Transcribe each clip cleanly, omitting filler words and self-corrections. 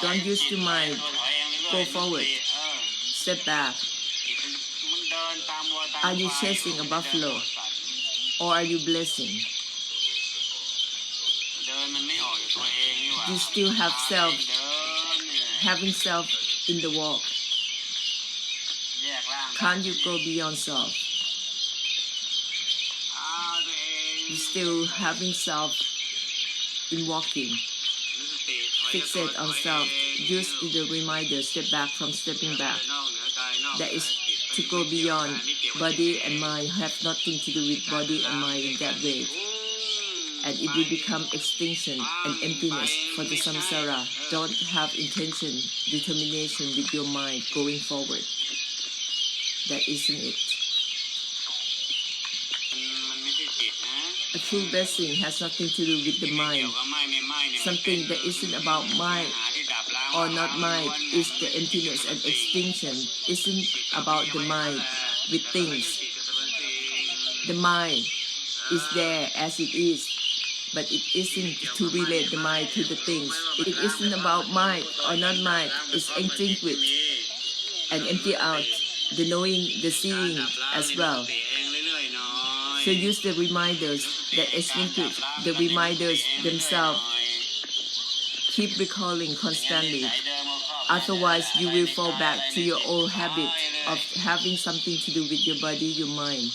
Don't use the mind. Go forward. Step back. Are you chasing a buffalo? Or are you blessing? You still have self, having self in the walk. Can't you go beyond self? You still having self in walking. Fixate on self. Use the reminder, step back from stepping back. That is to go beyond body and mind, have nothing to do with body and mind in that way. And it will become extinction and emptiness for the samsara. Don't have intention, determination with your mind going forward. That isn't it. A true blessing has nothing to do with the mind. Something that isn't about mind or not mind is the emptiness and extinction. Isn't about the mind with things. The mind is there as it is, but it isn't to relate the mind to the things. It isn't about mind or not mind. It's extinguished and empty out the knowing, the seeing as well. So use the reminders that extinguish the reminders themselves. Keep recalling constantly. Otherwise, you will fall back to your old habit of having something to do with your body, your mind.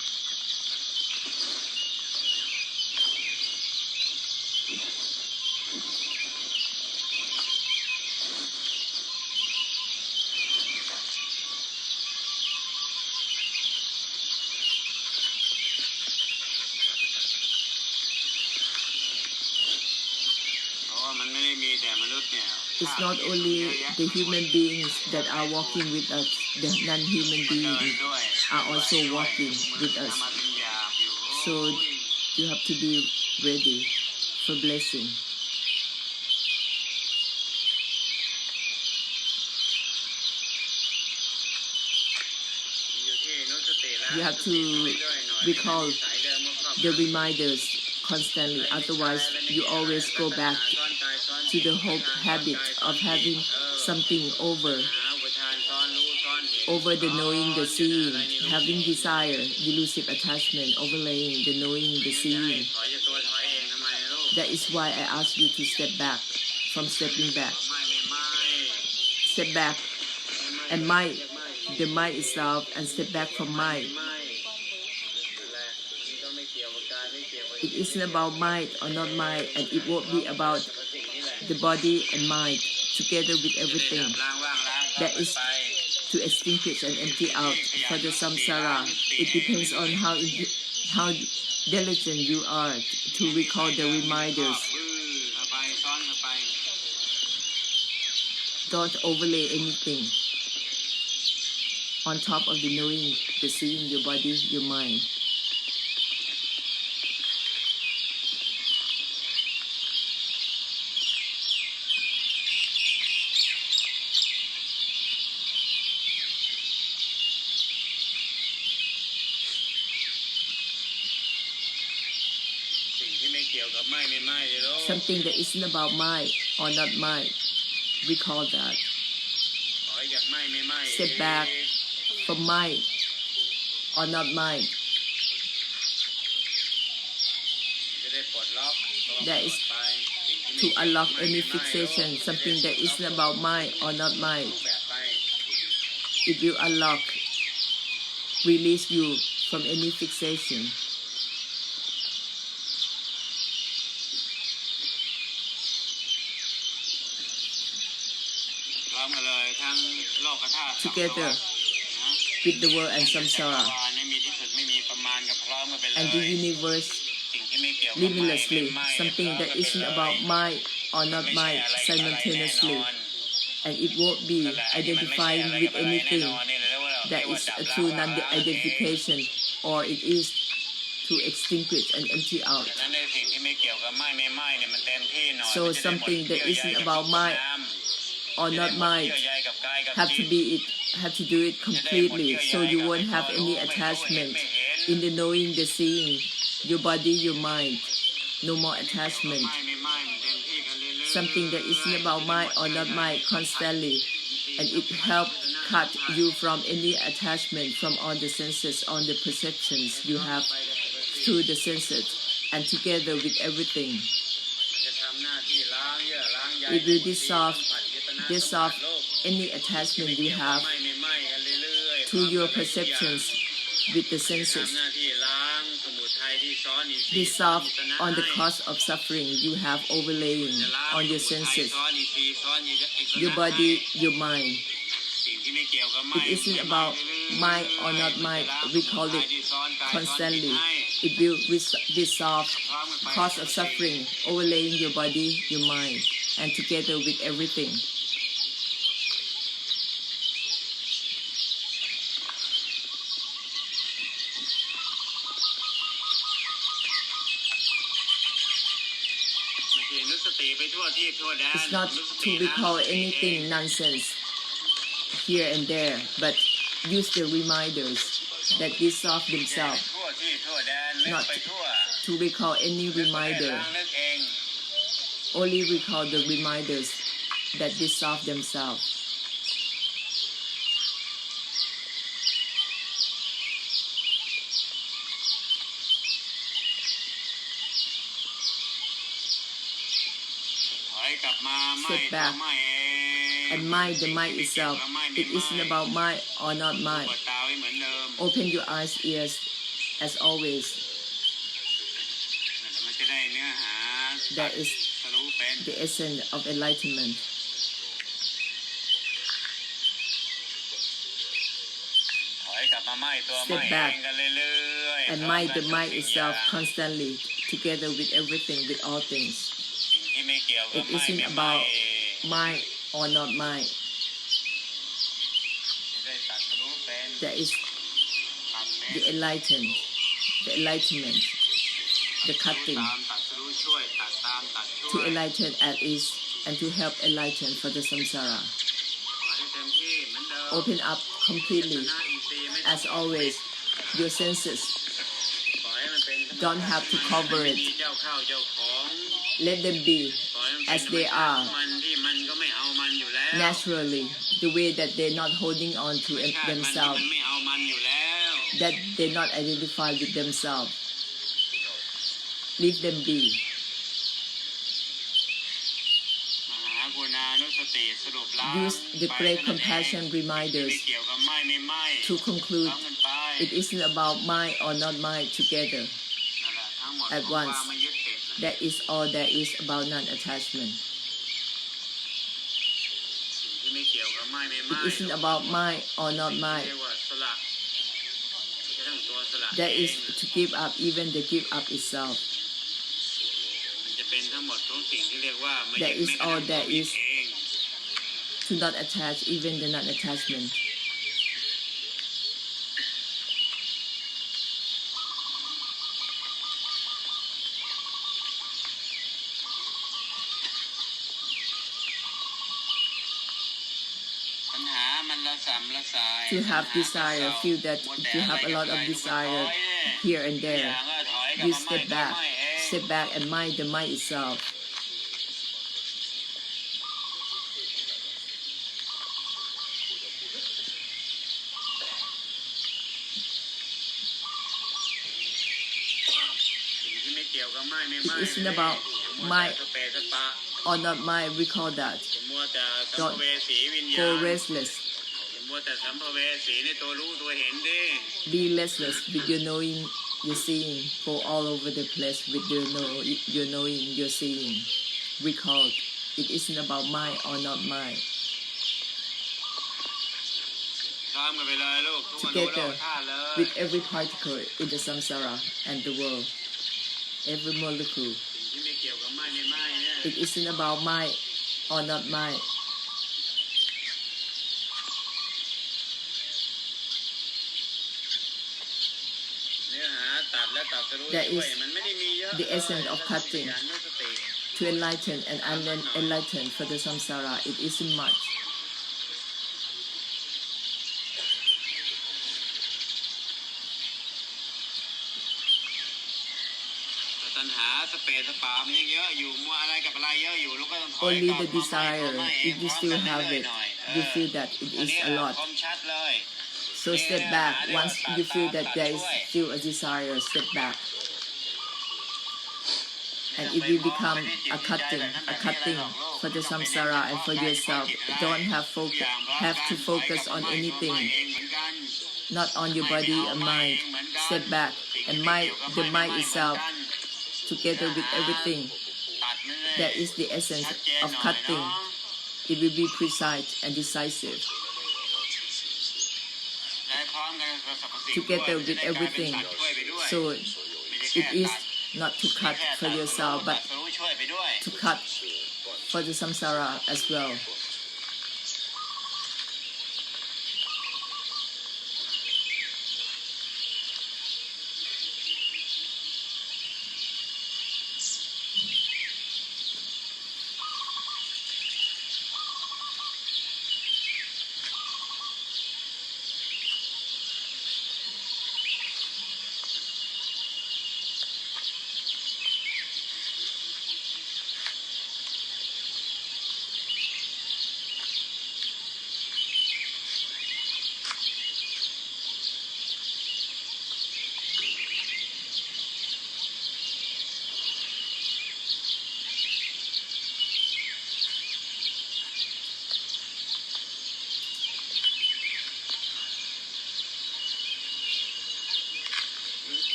It's not only the human beings that are walking with us, the non-human beings are also walking with us. So you have to be ready for blessing. You have to recall the reminders constantly, otherwise you always go back to the whole habit of having something over the knowing, the seeing, having desire, delusive attachment, overlaying the knowing, the seeing. That is why I ask you to step back from stepping back. Step back and mind, the mind itself, and step back from mind. It isn't about mind or not mind, and it won't be about the body and mind together with everything. That is to extinguish and empty out for the samsara. It depends on how diligent you are to recall the reminders. Don't overlay anything on top of the knowing, the seeing, your body, your mind. Something that isn't about mind or not mind. Recall that. Step back from mind or not mind. That is to unlock any fixation, something that isn't about mind or not mind. It will unlock, release you from any fixation. Together with the world and samsara and the universe limitlessly, something that isn't about mind or not mind simultaneously, and it won't be identifying with anything that is a true non-identification, or it is to extinguish and empty out. So something that isn't about mind or not mind have to do it completely, so you won't have any attachment in the knowing, the seeing, your body, your mind. No more attachment. something that isn't about mine or not mine constantly, and it helps cut you from any attachment from all the senses, all the perceptions you have through the senses, and together with everything. It will dissolve any attachment you have to your perceptions with the senses. Dissolve on the cause of suffering you have overlaying on your senses, your body, your mind. It isn't about mind or not mind. We call it constantly. It will dissolve cause of suffering overlaying your body, your mind, and together with everything. It's not to recall anything nonsense here and there, but use the reminders that dissolve themselves. Not to recall any reminder. Only recall the reminders that dissolve themselves. Step back and mind the mind itself. It isn't about mind or not mind. Open your eyes, ears, as always. That is the essence of enlightenment. Step back and mind the mind itself constantly, together with everything, with all things. It isn't about mind or not mind. That is the enlightenment, the cutting. To enlighten at ease and to help enlighten for the samsara. Open up completely, as always, your senses. Don't have to cover it. Let them be as they are, naturally, the way that they're not holding on to themselves, that they're not identified with themselves. Leave them be. Use the great compassion reminders to conclude it isn't about mind or not mind together at once. That is all there is about non-attachment. It isn't about mind or not mind. That is to give up even the give up itself. That is all there is to not attach even the non-attachment. To have desire, feel that you have a lot of desire here and there. You step back and mind the mind itself. It isn't about mind or not mind. Recall that. Don't go restless. Be restless with your knowing, your seeing. Go all over the place with your knowing, your seeing. Recall, it isn't about mind or not mind. Together with every particle in the samsara and the world, every molecule. It isn't about mind or not mind. That is the essence of cutting. To enlighten and unenlighten for the samsara, it isn't much. Only the desire, if you still have it, you feel that it is a lot. So step back. Once you feel that there is still a desire, step back. And it will become a cutting for the samsara and for yourself. Don't have to focus on anything, not on your body or mind. Step back, and the mind itself, together with everything, that is the essence of cutting. It will be precise and decisive. Together with everything. So it is not to cut for yourself, but to cut for the samsara as well.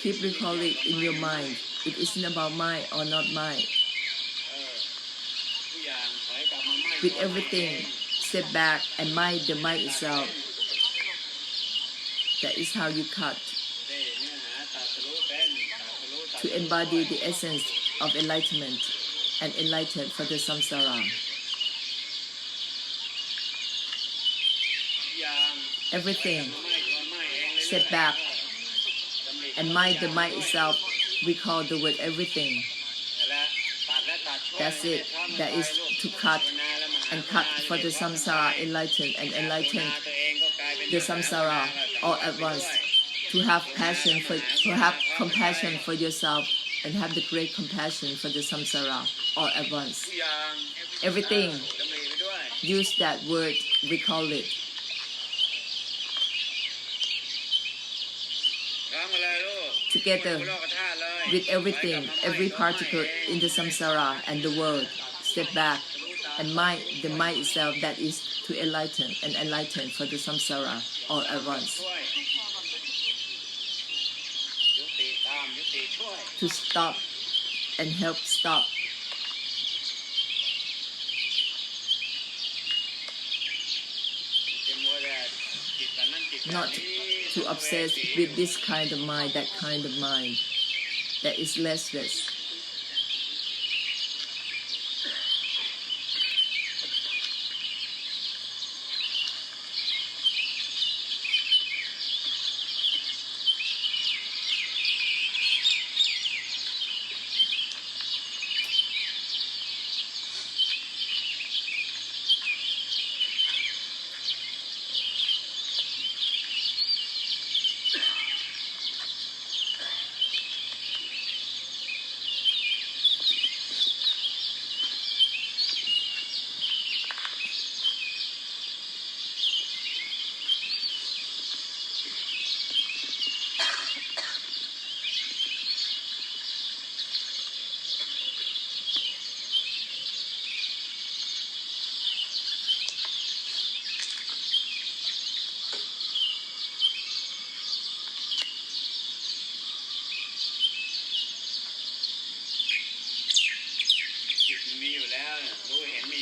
Keep recalling in your mind. It isn't about mine or not mine. With everything, step back and mind the mind itself. That is how you cut. To embody the essence of enlightenment and enlighten for the samsara. Everything, step back and mind the mind itself. Recall the word everything. That's it. That is to cut and cut for the samsara, enlighten and enlighten the samsara all at once. To have compassion for yourself and have the great compassion for the samsara all at once. Everything. Use that word. Recall it. Together with everything, every particle in the samsara and the world, step back and mind the mind itself, that is to enlighten and enlighten for the samsara all at once. To stop and help stop. Not to obsess with this kind of mind, that kind of mind that is restless.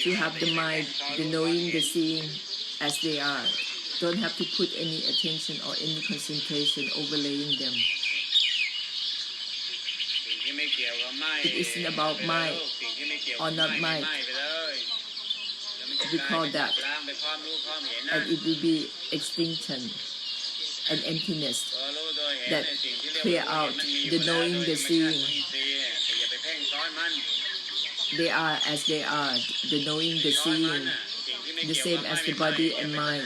You have the mind, the knowing, the seeing as they are. Don't have to put any attention or any concentration overlaying them. It isn't about mine or not mine. Recall that, and it will be extinction and emptiness that clear out the knowing, the seeing. They are as they are, the knowing, the seeing, the same as the body and mind.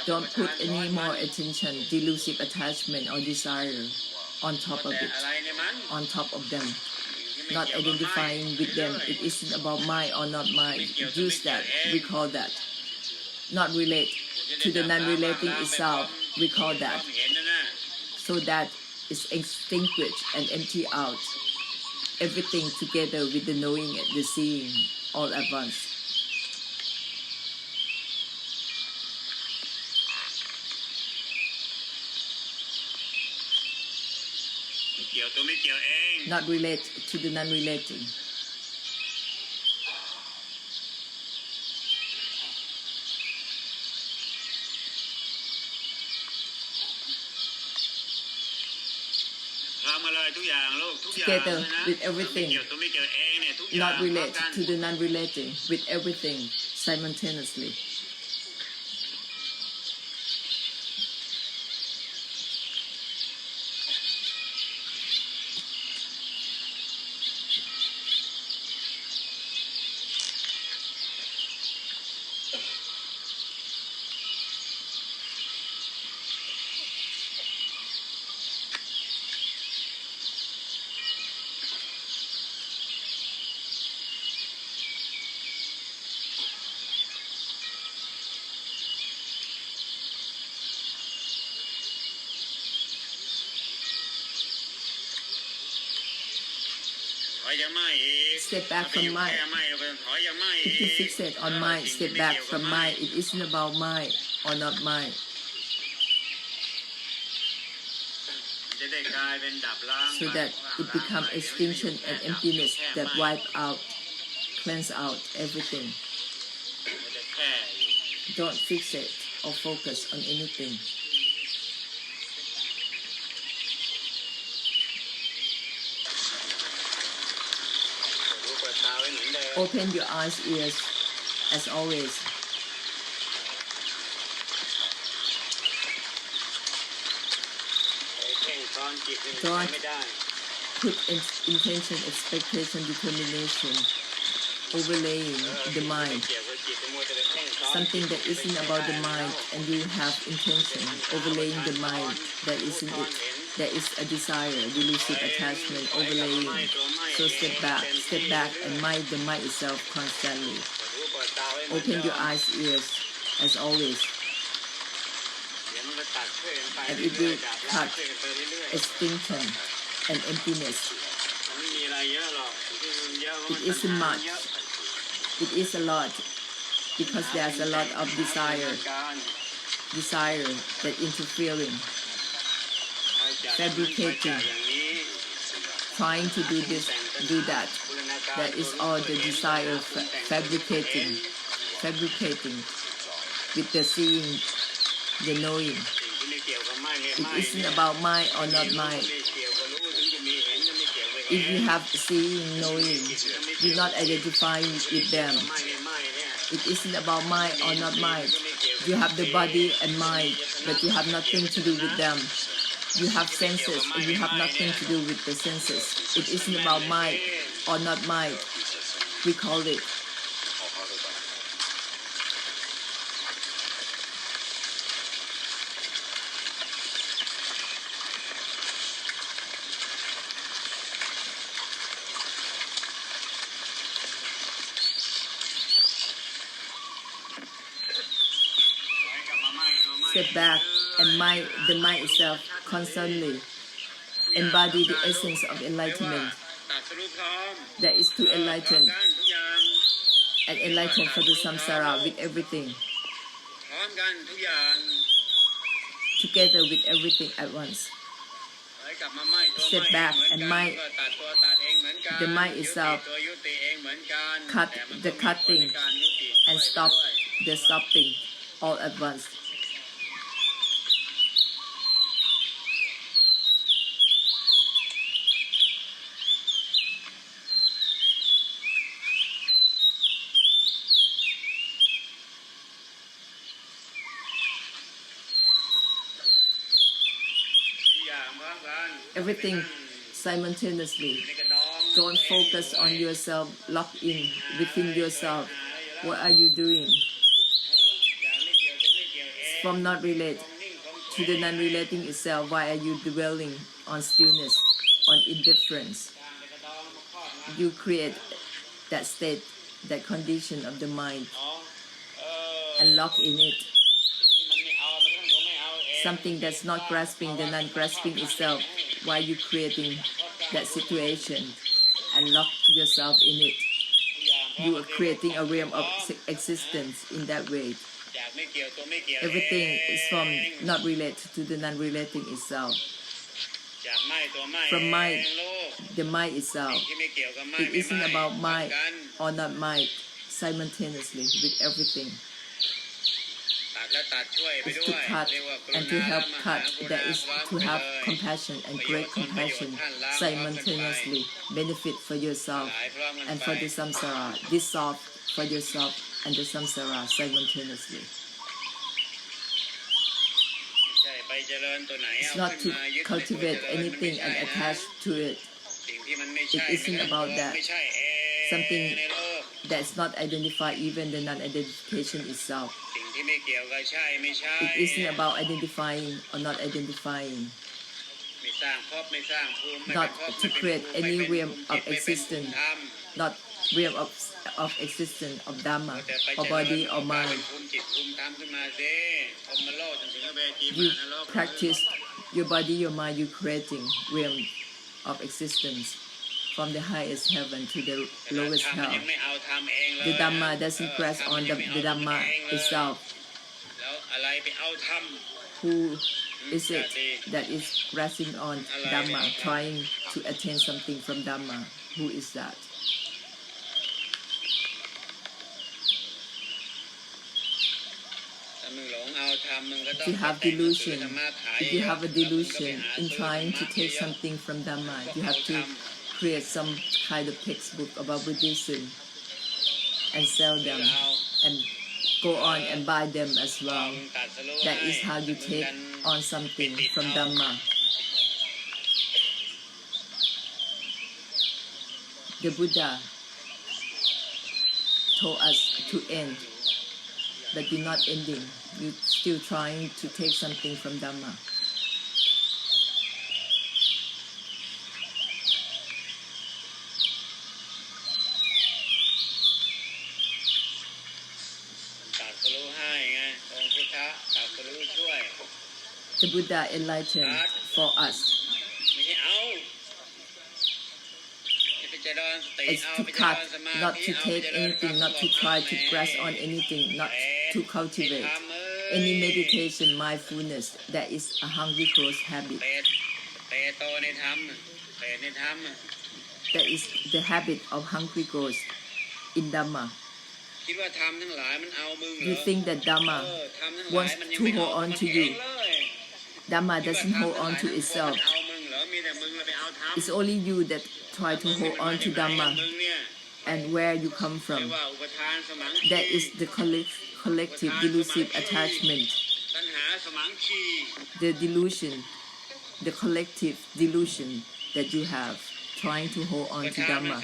Don't put any more attention, delusive attachment or desire. on top of it, on top of them, not identifying with them. It isn't about mine or not mine. Use that, recall that. Not relate to the non-relating itself, recall that. So that is extinguished and empty out. Everything together with the knowing and the seeing all at once. Not relate to the non-relating. Together with everything. Not relate to the non-relating, with everything simultaneously. Step back from mine. If you fixate on mine, step back from mine. It isn't about mine or not mine. So that it becomes extinction and emptiness that wipe out, cleanse out everything. Don't fixate or focus on anything. Open your eyes, ears, as always. Don't put intention, expectation, determination, overlaying the mind. Something that isn't about the mind, and you have intention, overlaying the mind, that isn't it. There is a desire, delusive attachment, overlaying. So step back and mind the mind itself constantly. Open your eyes, ears, as always. And it will cut extinction and emptiness. It isn't much. It is a lot, because there's a lot of desire that interfering, fabricating, trying to do this, do that. That is all the desire fabricating with the seeing, the knowing. It isn't about mine or not mine. If you have seeing, knowing, you're not identifying with them. It isn't about mine or not mine. You have the body and mind, but you have nothing to do with them. You have senses, and you have nothing to do with the senses. It isn't about mine or not mine. We call it. Step back and mind the mind itself constantly. Embody the essence of enlightenment. That is to enlighten and enlighten for the samsara with everything. Together with everything at once. Step back and mind the mind itself. Cut the cutting and stop the stopping all at once. Everything simultaneously. Don't focus on yourself, lock in within yourself. What are you doing? From not relate to the non-relating itself, why are you dwelling on stillness, on indifference. You create that state, that condition of the mind, and lock in it. Something that's not grasping the non-grasping itself, while you creating that situation and lock yourself in it. You are creating a realm of existence in that way. Everything is from not related to the non-relating itself. From mind, the mind itself. It isn't about mind or not mind simultaneously with everything. It's to cut and to help cut, that is to have compassion and great compassion simultaneously, benefit for yourself and for the samsara, dissolve for yourself and the samsara simultaneously. It's not to cultivate anything and attach to it. It isn't about that. Something that's not identified, even the non-identification itself. It isn't about identifying or not identifying. Not to create any realm of existence, not realm of existence of Dhamma, or body or mind. You practice your body, your mind, you creating realm of existence from the highest heaven to the lowest hell. The Dhamma doesn't grasp on the Dhamma itself. Who is it that is grasping on Dhamma, trying to attain something from Dhamma? Who is that? If you have delusion, if you have a delusion in trying to take something from Dhamma, you have to create some kind of textbook about Buddhism and sell them and go on and buy them as well. That is how you take on something from Dhamma. The Buddha told us to end, but you're not ending. You're still trying to take something from Dhamma. The Buddha enlightened for us. It's to cut, not to take anything, not to try to grasp on anything, not to cultivate any meditation, mindfulness. That is a hungry growth habit. That is the habit of hungry growth in Dhamma. You think that Dhamma wants to hold on to you. Dhamma doesn't hold on to itself. It's only you that try to hold on to Dhamma and where you come from. That is the collective delusive attachment. The delusion, the collective delusion that you have, trying to hold on to Dhamma.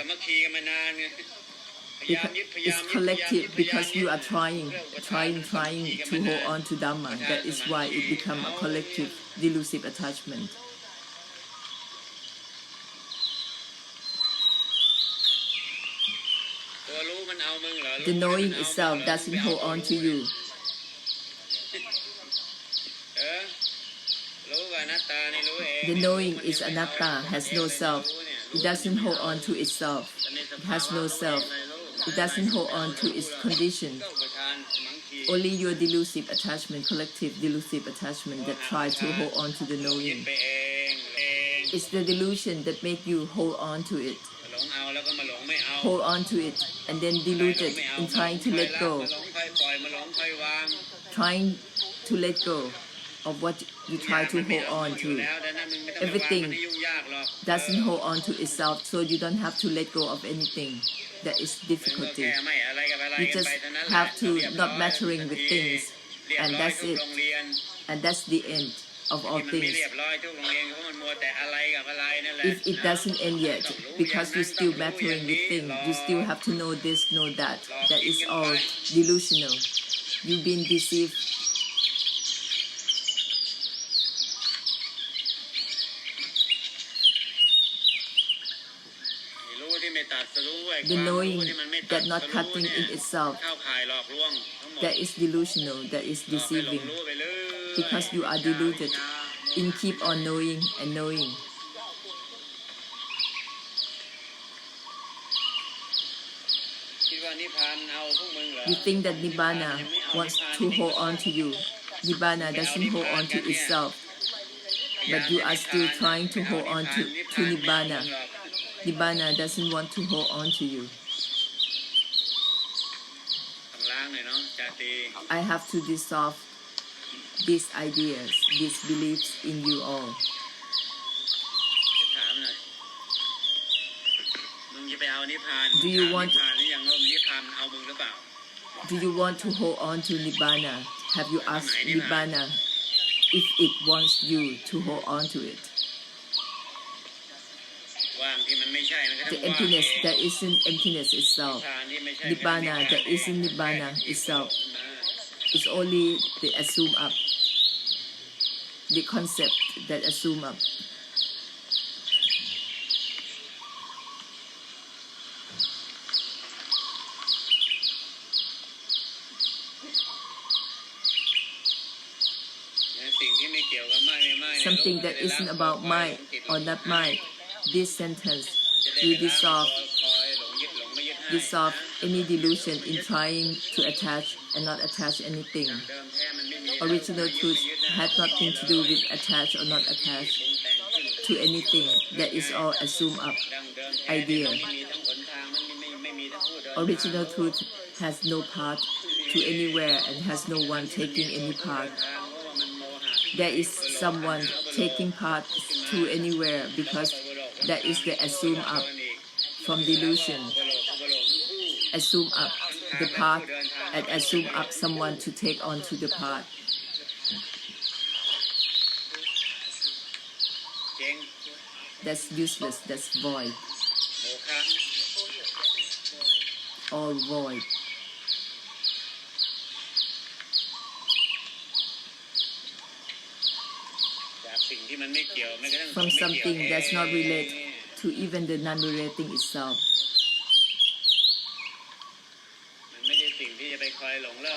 It's collective because you are trying to hold on to Dhamma. That is why it becomes a collective delusive attachment. The knowing itself doesn't hold on to you. The knowing is anatta, has no self. It doesn't hold on to itself. It has no self. It doesn't hold on to its condition. Only your delusive attachment, collective delusive attachment, that try to hold on to the knowing. It's the delusion that make you hold on to it. Hold on to it and then delude it in trying to let go. Trying to let go of what you try to hold on to. Everything doesn't hold on to itself, so you don't have to let go of anything. That is difficulty. You just have to not mattering with things, and that's it. And that's the end of all things. If it doesn't end yet, because you're still mattering with things, you still have to know this, know that. That is all delusional. You've been deceived. The knowing that not cutting in itself, that is delusional, that is deceiving, because you are deluded in keep on knowing and knowing. You think that Nibbana wants to hold on to you. Nibbana doesn't hold on to itself, but you are still trying to hold on to Nibbana. Nibbana doesn't want to hold on to you. I have to dissolve these ideas, these beliefs in you all. Do you want to hold on to Nibbana? Have you asked Nibbana if it wants you to hold on to it? The emptiness that isn't emptiness itself, Nibbana that isn't Nibbana itself, is only the assume up, the concept that assume up. Something that isn't about mine or not mine. This sentence will dissolve any delusion in trying to attach and not attach anything. Original truth had nothing to do with attach or not attach to anything. That is all assumed up idea. Original truth has no path to anywhere and has no one taking any path. There is someone taking part to anywhere because that is the assume up from delusion. Assume up the path and assume up someone to take on to the path. That's useless, that's void. All void. From something that's not related to even the non-relating itself.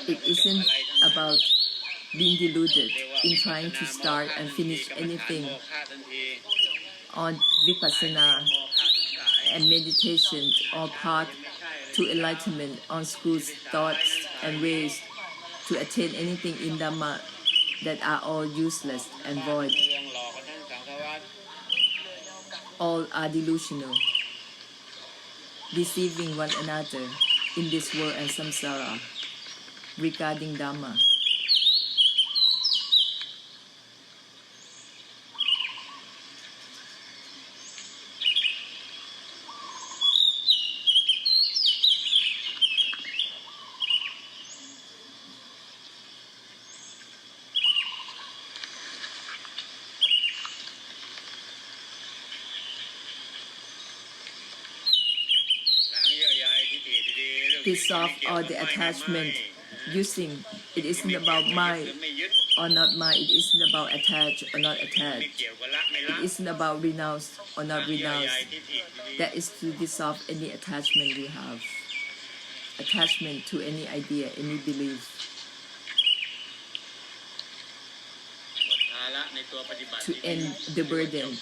It isn't about being deluded in trying to start and finish anything on vipassana and meditation or path to enlightenment on schools, thoughts and ways to attain anything in Dhamma that are all useless and void. All are delusional, deceiving one another in this world and samsara regarding Dhamma. Dissolve all the attachment using it isn't about mine or not mine, it isn't about attached or not attached, it isn't about renounced or not renounced. That is to dissolve any attachment we have, attachment to any idea, any belief. To end the burden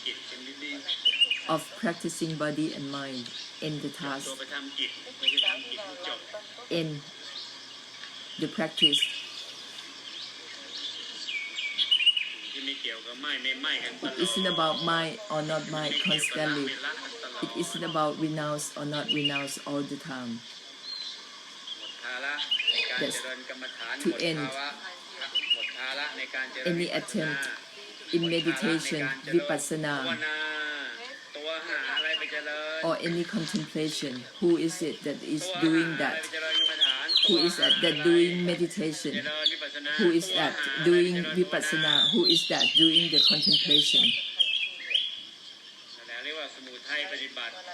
of practicing body and mind, end the task, end the practice. It isn't about mine or not mine constantly. It isn't about renounce or not renounce all the time. That's to end any attempt in meditation, vipassana, or any contemplation. Who is it that is doing that? Who is that doing meditation? Who is that doing vipassana? Who is that doing the contemplation?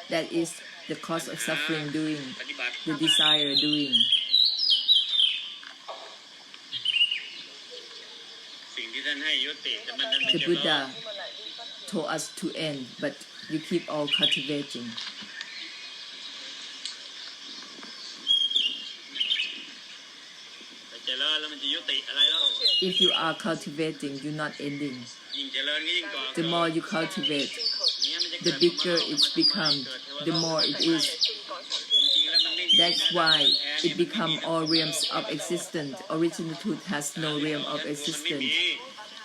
That is the cause of suffering doing, the desire doing. The Buddha told us to end, but you keep on cultivating. If you are cultivating, you're not ending. The more you cultivate, the bigger it becomes, the more it is. That's why it becomes all realms of existence. Original truth has no realm of existence.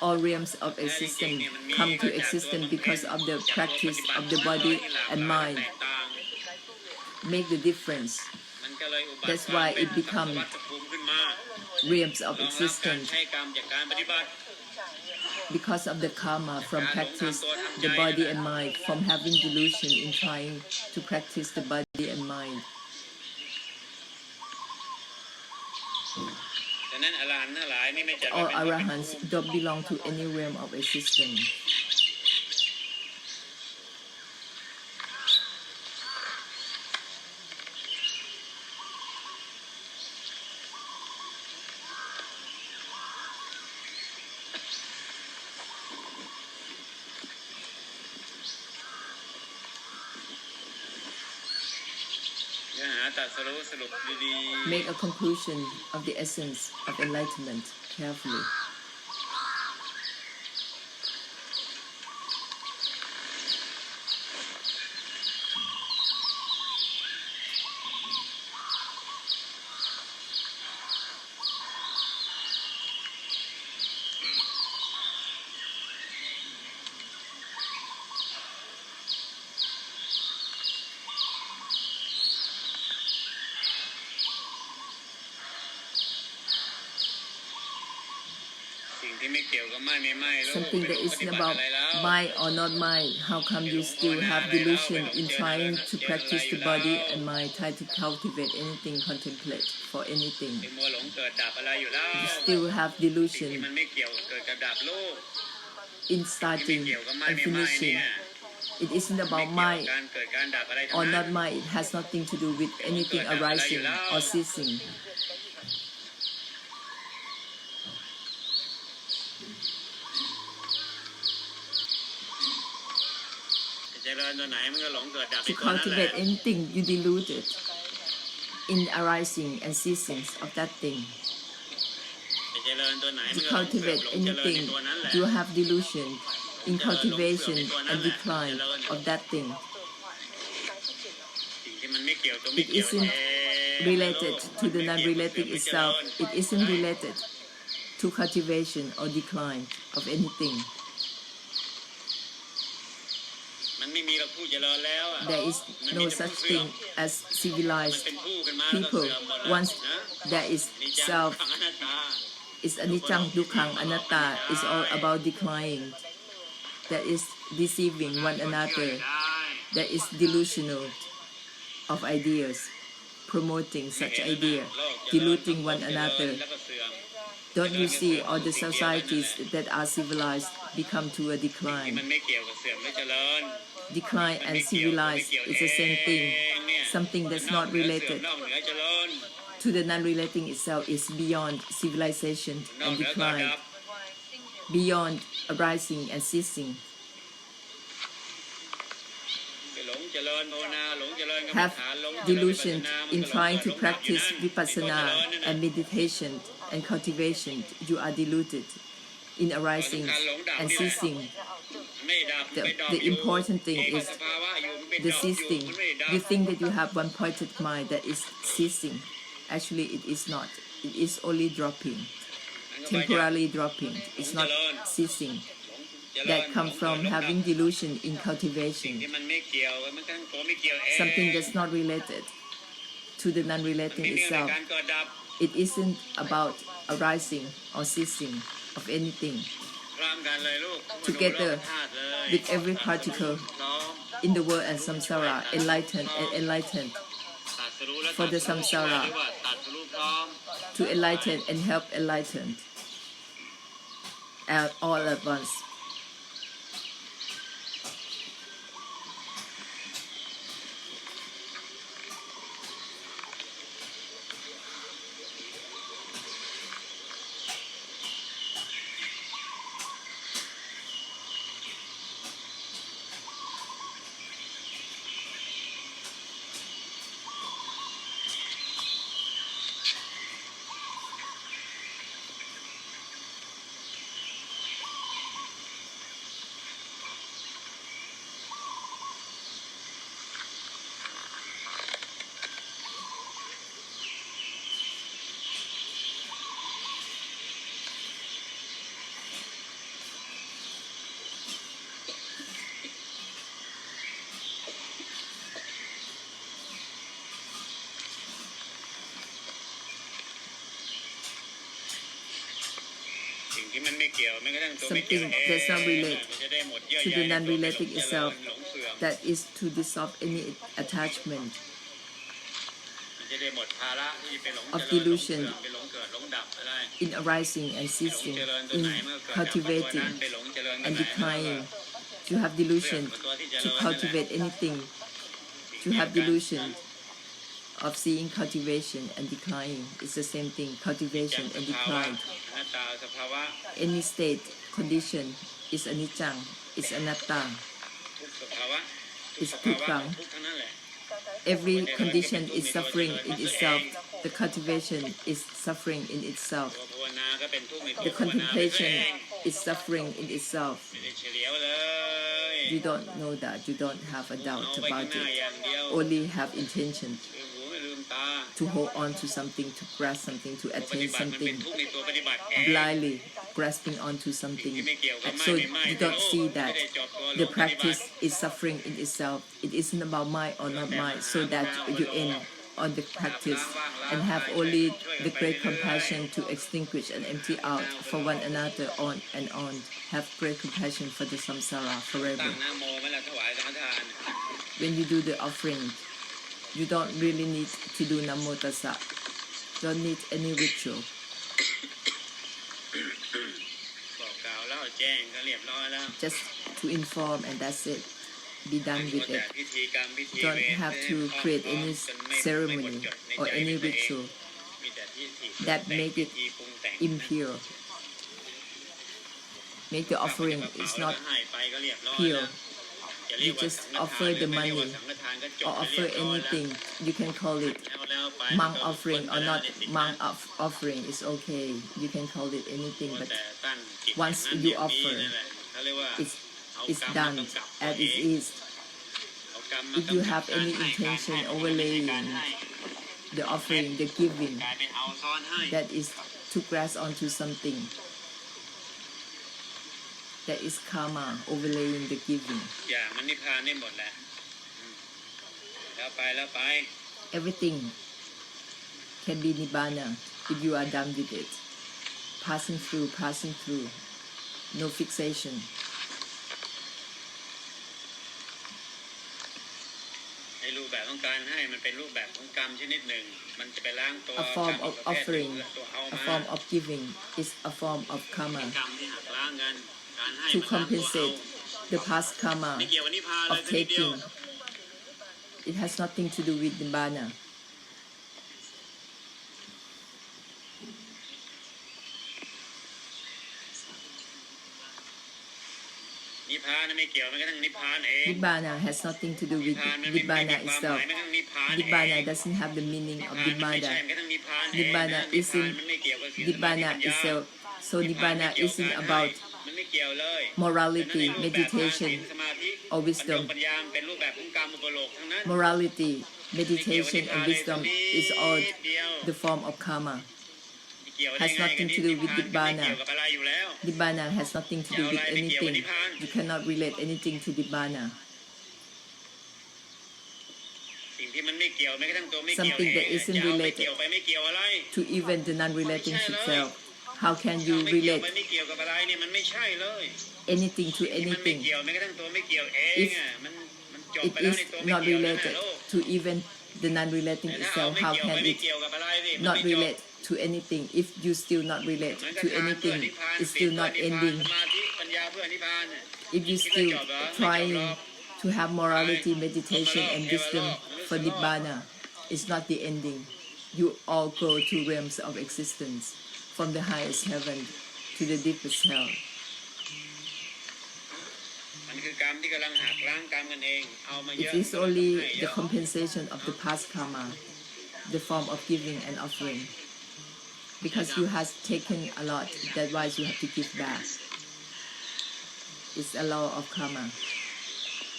All realms of existence come to existence because of the practice of the body and mind. Make the difference. That's why it becomes realms of existence. Because of the karma from practice the body and mind, from having delusion in trying to practice the body and mind. All arahants don't belong to any realm of existence. Make a conclusion of the essence of enlightenment carefully. Something that isn't about mind or not mind. How come you still have delusion in trying to practice the body and mind, try to cultivate anything, contemplate for anything? You still have delusion in starting and finishing. It isn't about mind or not mind. It has nothing to do with anything arising or ceasing. To cultivate anything, you dilute it in arising and ceasing of that thing. To cultivate anything, you have delusion in cultivation and decline of that thing. It isn't related to the non-related itself. It isn't related to cultivation or decline of anything. There is no such thing as civilized people. Once there is self, is anicca, dukkha, anatta, is all about declining. That is deceiving one another. That is delusional of ideas, promoting such idea, diluting one another. Don't you see all the societies that are civilized become to a decline? Decline and civilized is the same thing. Something that's not related to the non-relating itself is beyond civilization and decline, beyond arising and ceasing. Have delusion in trying to practice vipassana and meditation and cultivation. You are deluded in arising and ceasing. The important thing is the ceasing. You think that you have one-pointed mind that is ceasing. Actually, it is not. It is only dropping, temporarily dropping. It's not ceasing. That comes from having delusion in cultivation. Something that's not related to the non-relating itself. It isn't about arising or ceasing of anything. Together with every particle in the world and samsara, enlightened and enlightened. For the samsara to enlighten and help enlighten all at once. ที่มันไม่เกี่ยวแม้กระทั่งตัวไม่ something เกี่ยวเอง does not relate มันจะได้หมดเยื่อ to ใย the ในตัวไม่หลง non-relating เจริญ itself หลงเสื่อม that is to dissolve any attachment มันจะได้หมดภาระที่จะไปหลง of เจริญหลง delusion เสื่อมไปหลงเกิดหลงดับอะไร in arising and หลง ceasing, เจริญตัว in ไหนเมื่อเกิดดับตัว cultivating นั้นไปหลงเจริญตัว and ไหน declining. To have delusion, to cultivate anything, to have delusion of seeing cultivation and declining. It's the same thing, อย่า cultivation งส and ภาวะ decline. อนัตตาสภาวะ Any state, condition is anicca, is anatta. ทุกสภาวะ It's สภาวะ dukkha. ทุกทั้งนั้นแหละ Every condition is suffering in itself. The cultivation is suffering in itself. ตัวภาวนาก็เป็นทุกข์ในตัว The ภาวนาไปตัวเอ contemplation ง is suffering in itself. ไม่ได้เฉลียวเลย You don't know that. You don't have a เอา doubt ไปข้าง about หน้า it. อย่างเดียว Only have intention ลืมหูไม่ลืมตา to hold on to something, to grasp something, to ตัวปฏิ attain บัติมันเป็น something, ทุกข์ในตัวปฏิบัติเอง blindly grasping onto สิ่ง something. ที่ไม่เกี่ยวกับ And ไม่ so ไม่ไม่ you เดี๋ยว don't see ไม่ that ได้จบตัวหล the งปฏิบัติ practice is suffering in itself. It isn't about mine or not mine, so that you end on the practice and have only the great compassion to extinguish and empty out for one another on and on. Have great compassion for the samsara ตั้ forever. งนะโมไว้แล้วถวายสังฆทาน When you do the offering, you don't really need to do Namo Tassa. Don't need any ritual. บอกกล่าวแล้วแจ้งก็เรียบร้อยแล้ว Just to inform and that's it. Be done มั with แต่ it. พิธีกรรมพิธี Don't เวร have to create any ceremony or any ritual มีแต่พิธี that make it พิธีปรุงแต่ง impure. Make the offering is not ให้ไปก็เรียบร้อย pure. จะเรีย You กว่า just สังฆทาน offer หรื the อไม่เรียกว่า money สังฆทานก็จบ or ไป offer เรียบร้อยแล้ว anything. You can call it แล้วไป monk offering or not monk offering. It's okay. You can call it anything, but แต่ตั้งจิต once นั้น you อย่างนี้ offer, นั่นแหละเขาเรียกว่า it's เอา it's กรรม done มากำกับ as ตัว it เอง is. เอากรรมมา If you กำกับ have การ any ให้การ intention ให้ overlaying การให้ the offering, the giving, กลายเป็นเอาซ้อนให้ that is to grasp onto something. That is karma overlaying the giving. อย่างมันนิพพานได้หมดแหละแล้วไป Everything can be nibbana if you are done with it. Passing through. No fixation. ในรูปแบบของการให้มันเป็นรูปแบบของกรรมชนิดหนึ่งมันจะไปล้างตัว A form กรรม of ประเภทหนึ่ง offering, ตัวเอา a มา form of giving is a form of เป็น karma กรรมที่หักล้างกันการให้ to มันล้างตัวเอา compensate the past karma ไม่เกี่ยวกับนิพพานเลย of คือนิดเดียว taking. It has nothing to do with nibbana. นิพพานไม่เกี่ยวแม้กระทั่งนิพพานเอง Nibbana has nothing to do นิพ with พานมันไม่มี nibbana ความห itself. มายแม้กระทั่งนิพพานเอง Nibbana doesn't have the meaning นิพ of พานมันไม่ใช่ nibbana. แม้กระทั่งนิพพานเอง Nibbana นิพพาน isn't มันไม่เกี่ยวกับศีลสมาธิ nibbana ปัญญา itself. So นิพพานไม่ nibbana เกี่ยวกับ isn't การให้ about มันไม่เกี่ยวเลย morality, ดังนั้นในรูปแบบการศีล meditation, สมาธิ or wisdom. ปัญญาเป็นรูปแบบของกรรมอุปโลกทั้งนั้น Morality, meditation, and wisdom is all the form of karma. เกี่ยวได้ has ไงกับ nothing to นิ do พ with พานมันไม่ nibbana. เกี่ยวกับอะไรอยู่แล้ว Nibbana has nothing to do with anything. You cannot relate anything to nibbana. สิ่งที่มันไม่เกี่ยวแม้กระทั่งตัวไม่เกี่ยว Something เอง that isn't จะเอาไป related เกี่ยวไปไม่เกี่ยวอะไร to even the non-relating itself. How can เอา you ไม่เกี่ยว relate ไปไม่เกี่ยวกับอะไรเนี่ยมันไม่ใช่เลย anything to ที่มันไม่ anything? เกี่ยวแม้กระทั่งตัวไม่เกี่ยวเอง If อ่ะมันจบ It ไปแล้ว is ในตัวไม่ not เกี่ยวนั่นแหละ related โลก to even the non-relating แต่ถ้าเอา itself. ไม่ How เกี่ยวไป can ไม่ it เกี่ยวกับอะไรนี่มัน not ไม่จบ relate to anything? If you still not relate เหมือนกับ to ทานเพื่อ anything, นิพพาน it's ศีล still เพื่อ not นิพพาน ending. สมาธิปัญญาเพื่อนิพพานเนี่ย If you คิดว่า still จบเหรอไม่จบ trying หรอก to have morality, meditation, and wisdom for nibbana, it's not the ending. You all go to realms of existence, from the highest heaven to the deepest hell. มันคือกรรมที่กำลังหักล้างกรรมกันเองเอามาเย It อะ is only the compensation of the past karma, the form of giving and offering. Because you have taken a lot, that's why you have to give back. It's a law of karma.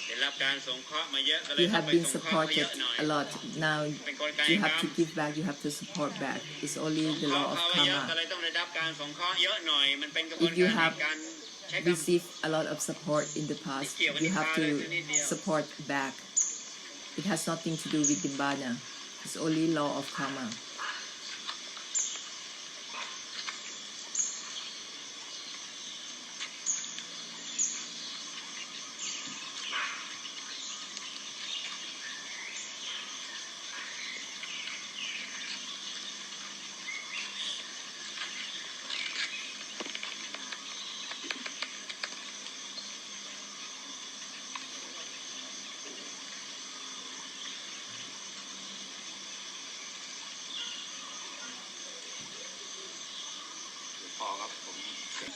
ได้รับการสงเคราะห์มาเยอะก็เลย You ต้อง have ไป been สงเคราะห์เขาเย supported อะหน่อย a lot. Now เป็นกลไก you กรร have ม to give back, you have to support back. It's only สง the เคราะ law ห์ of เขาเยอะก็ karma. เลยต้องได้รับการสงเคราะห์เยอะหน่อยมันเป็นกระบวน If you การ have ในการใช้กรรม Receive a lot of support in the past, you have to support back. It has nothing to do with nibbana. It's only law of karma.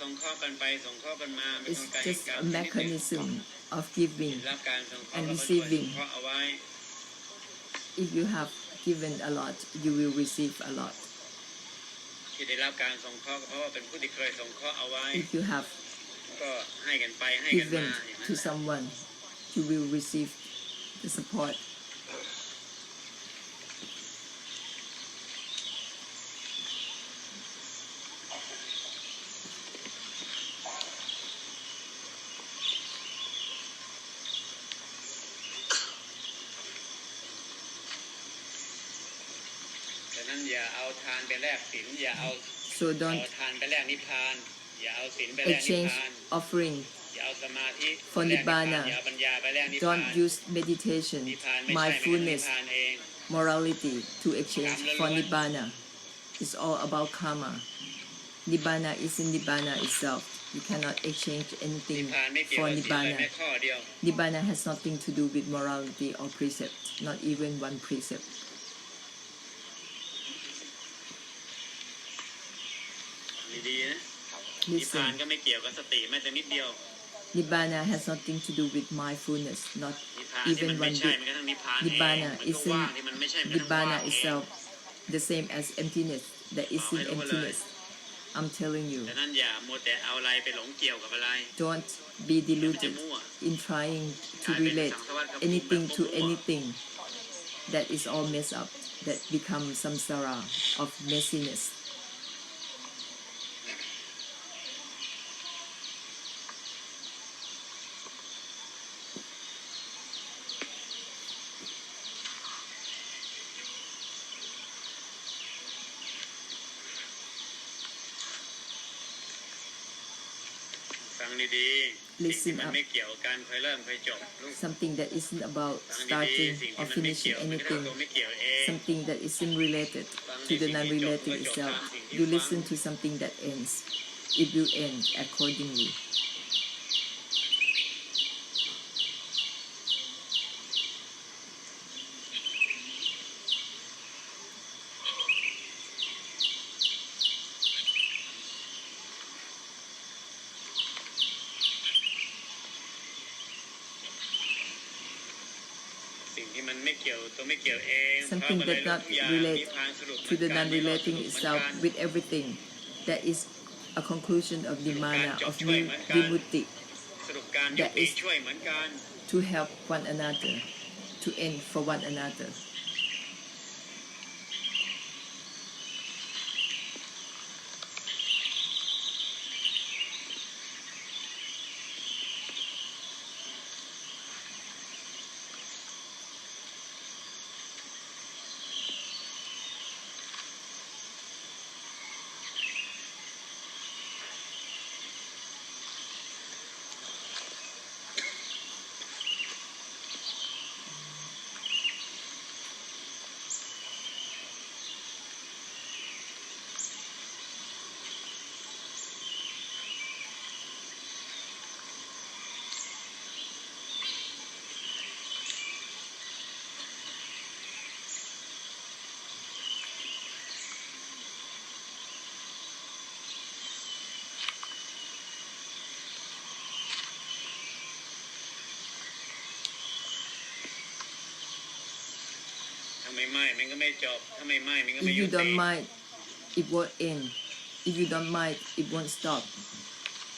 ส่งข้อกันไปส่งข้อกันมาเป็น It's กลไกแห่ง just กรร a มชนิดหนึ่ง mechanism of giving รับการส่งข้อ and ก็ช่วยส่ง receiving. ข้อเอาไว้ If you have given a lot, you will receive a lot. ที่ได้รับการส่งข้อก็เพราะว่าเป็นผู้ที่เคยส่งข้อเอาไว้ If you have ก็ให้กันไปให้กันมา given อย่างนั้น to someone, you will receive the support. ฉะนั้นอย่าเอาทานไปแลกศีลอย่าเอา So don't ทานไปแลกนิพพานอย่าเอาศีลไปแลกนิพ exchange พาน offering อย่าเอาสมาธิ for ไปแลกนิพพาน nibbana. อย่าเอาปัญญาไปแลกนิพพาน Don't use meditation, นิพพานไม่ใช่ไม่ใช่นิพ mindfulness, พานเอง morality to exchange for nibbana. It's all about karma. Nibbana is in nibbana itself. You cannot exchange นิพ anything พานไม่เกี่ยว for กับศีลเลย nibbana. แม้ข้อเดียว Nibbana has nothing to do with morality or precept, not even one precept. ดีๆนะนิพพาน Listen, ก็ไม่เกี่ยวกับสติแม้แต่นิดเดียว Nibbana has nothing to do with mindfulness, not นิพพานที่มัน even ไม่ one ใช่ bit. มันก็ทั้งนิพพานเอง Nibbana มันก็ว่างที่มันไม่ใช่มันก็ทั้งว่าง Nibbana เอง itself, the same as emptiness, that is in emptiness. I'm telling you, ดังนั้นอย่ามัวแต่เอาอะไรไปหลงเกี่ยวกับอะไร don't be deluded in trying to relate anything to anything. That is all messed up. That becomes samsara of messiness. ฟังดีๆสิ่งที่มันไม่เกี่ยวกันเคยเริ่มเคยจบ Something that isn't about ฟังดี starting ๆสิ่ง or ที่มันไม่เกี่ finishing ยวมันก็ anything. ตัวไม่เกี่ยวเอง Something that isn't related to the non-relating itself. You listen to something that ends. It will end accordingly. สิ่งที่มันไม่เกี่ยวตัวไม่เกี่ยวเอง Something เพราะ that มัน not ทุกอย่าง relate นิพพานสรุป to the เหมือนกัน non-relating นิโรธสรุปเหมือน itself กัน with everything. That is a conclusion of สรุปการ Nibbana, จบ of ช่วยเหมือนกัน Vimutti, สรุปการยุติช่วยเหมือนกัน to help one another, to end for one another. ถ้าไม่ไหม้มันก็ไม่จบถ้าไม่ไหม้มันก็ไม่ If ยุ you ติ don't mind, it won't end. If you don't mind, it won't stop.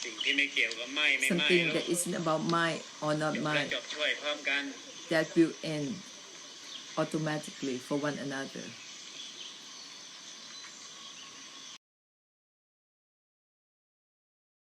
สิ่งที่ไม่เกี่ยวกับไหม้ไม่ไหม้ Something แล้ว that isn't about mind or จ not บและ mind, จบช่วยพร้อมกัน that will end automatically for one another.